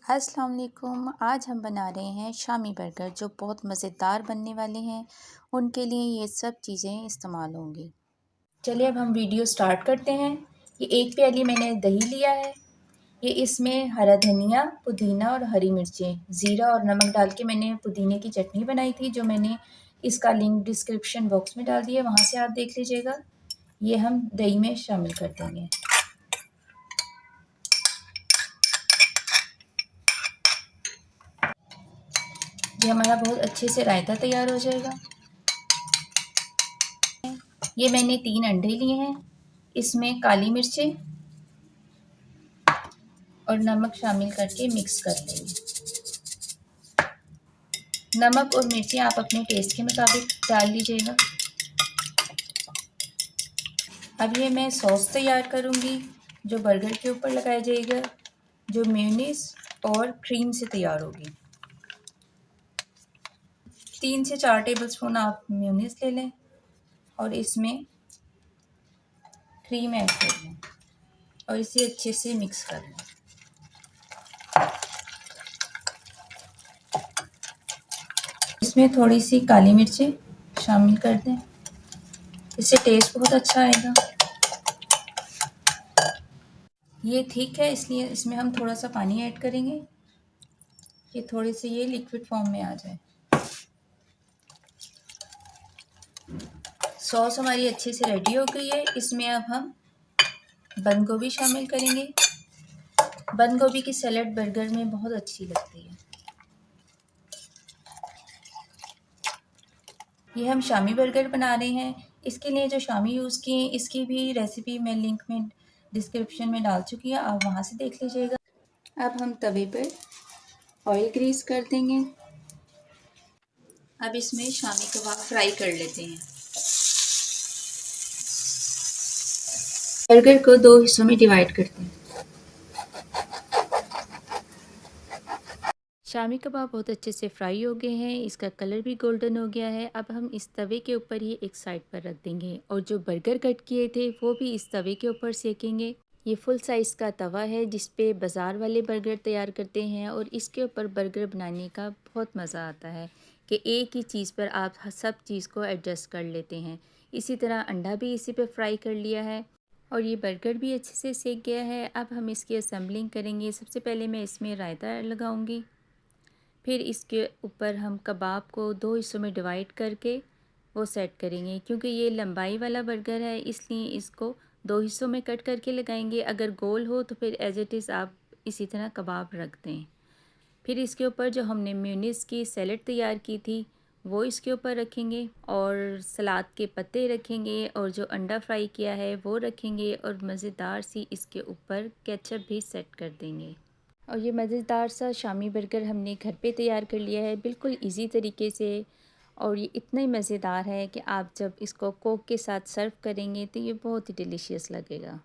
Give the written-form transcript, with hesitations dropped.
अस्सलाम वालेकुम। आज हम बना रहे हैं शामी बर्गर जो बहुत मज़ेदार बनने वाले हैं। उनके लिए ये सब चीज़ें इस्तेमाल होंगी। चलिए अब हम वीडियो स्टार्ट करते हैं। ये एक प्याली मैंने दही लिया है। ये इसमें हरा धनिया, पुदीना और हरी मिर्चें, ज़ीरा और नमक डाल के मैंने पुदीने की चटनी बनाई थी, जो मैंने इसका लिंक डिस्क्रिप्शन बॉक्स में डाल दिया, वहाँ से आप देख लीजिएगा। ये हम दही में शामिल कर देंगे। ये हमारा बहुत अच्छे से रायता तैयार हो जाएगा। ये मैंने 3 अंडे लिए हैं। इसमें काली मिर्चें और नमक शामिल करके मिक्स कर लेंगे। नमक और मिर्चें आप अपने टेस्ट के मुताबिक डाल लीजिएगा। अब ये मैं सॉस तैयार करूँगी जो बर्गर के ऊपर लगाया जाएगा, जो मेयोनीज और क्रीम से तैयार होगी। 3 से 4 टेबलस्पून आप मेयोनीज ले लें और इसमें क्रीम ऐड कर लें और इसे अच्छे से मिक्स कर लें। इसमें थोड़ी सी काली मिर्चें शामिल कर दें, इससे टेस्ट बहुत अच्छा आएगा। ये ठीक है, इसलिए इसमें हम थोड़ा सा पानी ऐड करेंगे कि थोड़ी सी ये लिक्विड फॉर्म में आ जाए। सॉस हमारी अच्छे से रेडी हो गई है। इसमें अब हम बंद गोभी शामिल करेंगे। बंद गोभी की सैलेड बर्गर में बहुत अच्छी लगती है। ये हम शामी बर्गर बना रहे हैं। इसके लिए जो शामी यूज़ किए हैं, इसकी भी रेसिपी मैं लिंक में डिस्क्रिप्शन में डाल चुकी है, आप वहाँ से देख लीजिएगा। अब हम तवे पर ऑयल ग्रीस कर देंगे। अब इसमें शामी कबाब फ्राई कर लेते हैं। बर्गर को 2 हिस्सों में डिवाइड करते हैं। शामी कबाब बहुत अच्छे से फ्राई हो गए हैं, इसका कलर भी गोल्डन हो गया है। अब हम इस तवे के ऊपर ही एक साइड पर रख देंगे और जो बर्गर कट किए थे वो भी इस तवे के ऊपर सेकेंगे। ये फुल साइज़ का तवा है जिस पे बाज़ार वाले बर्गर तैयार करते हैं और इसके ऊपर बर्गर बनाने का बहुत मज़ा आता है कि एक ही चीज़ पर आप सब चीज़ को एडजस्ट कर लेते हैं। इसी तरह अंडा भी इसी पे फ्राई कर लिया है और ये बर्गर भी अच्छे से सेक गया है। अब हम इसकी असेंबलिंग करेंगे। सबसे पहले मैं इसमें रायता लगाऊंगी, फिर इसके ऊपर हम कबाब को 2 हिस्सों में डिवाइड करके वो सेट करेंगे। क्योंकि ये लंबाई वाला बर्गर है इसलिए इसको 2 हिस्सों में कट करके लगाएंगे। अगर गोल हो तो फिर एज इट इज़ आप इसी तरह कबाब रख दें। फिर इसके ऊपर जो हमने मेयोनीज़ की सैलेड तैयार की थी वो इसके ऊपर रखेंगे और सलाद के पत्ते रखेंगे और जो अंडा फ्राई किया है वो रखेंगे और मज़ेदार सी इसके ऊपर केचप भी सेट कर देंगे। और ये मज़ेदार सा शामी बर्गर हमने घर पे तैयार कर लिया है बिल्कुल इजी तरीके से। और ये इतना ही मज़ेदार है कि आप जब इसको कोक के साथ सर्व करेंगे तो ये बहुत ही डिलीशियस लगेगा।